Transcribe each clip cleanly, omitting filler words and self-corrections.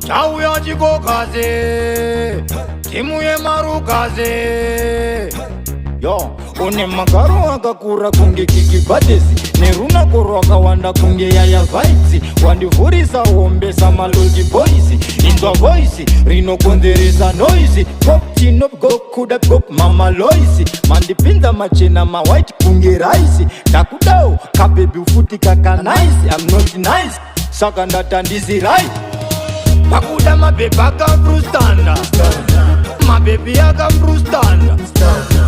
Chauya Chigogodera timu yemarukaze yo une magaro akakura kunge kikibadesi nerunako rwakawanda kunge yaya vibes wandivhurisa hombesa malodi boys inzwa voice rinokonzeresa noise pop chino gokuda pop mama loisi mandipinza machena mawhite kunge raisi ndakudao kabebi ufuti kakanaisi I'm not nice saka ndatandisi right pakuda mabebi akafrustanda mabebi akafrustanda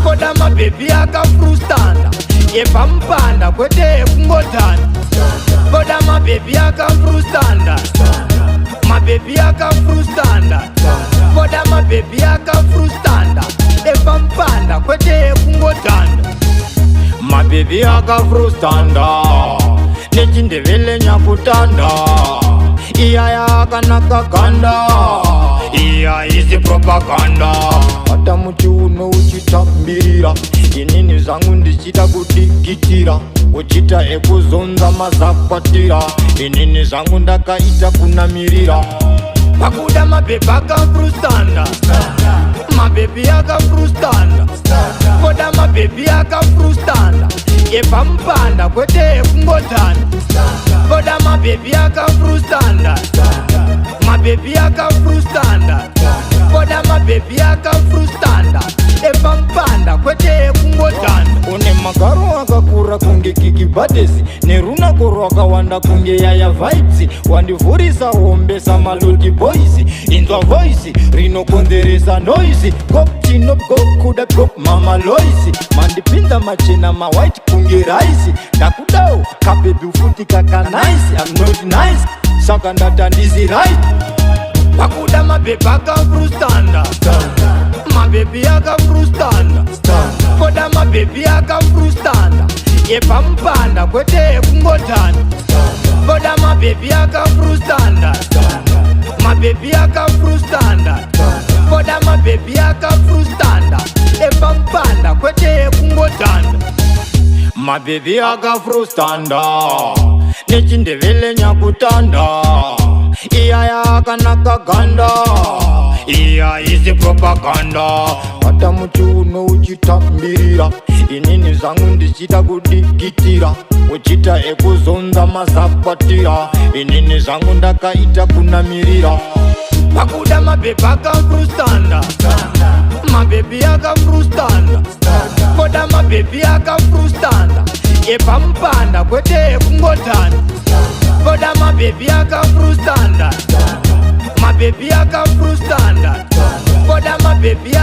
koda mabebi akafrustanda yepampanda kwete kungotanda koda mabebi akafrustanda mabebi akafrustanda koda mabebi akafrustanda yepampanda kwete kungotanda mabebi akafrustanda nechindevele nyakutanda iyaya akanaka ganda iya isi propaganda hata muti uno uchitambirira inini zvangu ndichita kudikitira uchita ekuzonza mazakwatira inini zvangu ndakaita kunamirira pakuda mabebi akafrustanda mabebi akafrustanda koda mabebi akafrustanda yepampanda kwete kungotanda koda mabebi akafrustanda mabebi akafrustanda koda mabebi akafrustanda epampanda kwete kungotanda une magaro akakura kunge kikibadesi nerunako rwakawanda kunge yaya vibes wandivhurisa hombesa malodi boys inzwa voice rinokonzeresa noise pop chino gokuda pop mama loisi mandipinza machena mawhite kunge raisi ndakudao kabebi ufuti kakanaisi I'm not nice saka ndatandisi right pakuda mabebi akafrustanda mabebi akafrustanda koda mabebi akafrustanda yepampanda kwete kungotanda koda mabebi akafrustanda mabebi akafrustanda koda mabebi akafrustanda yepampanda kwete kungotanda mabebi akafrustanda nechindevele nyakutanda iyaya akanaka ganda iya isi propaganda hata muti uno uchitambirira inini zvangu ndichita kudikitira uchita ekuzonza mazakwatira inini zvangu ndakaita kunamirira pakuda mabebi akafrustanda mabebi akafrustanda koda mabebi akafrustanda yepampanda kwete kungotanda koda mabebi akafrustanda mabebi akafrustanda koda mabebi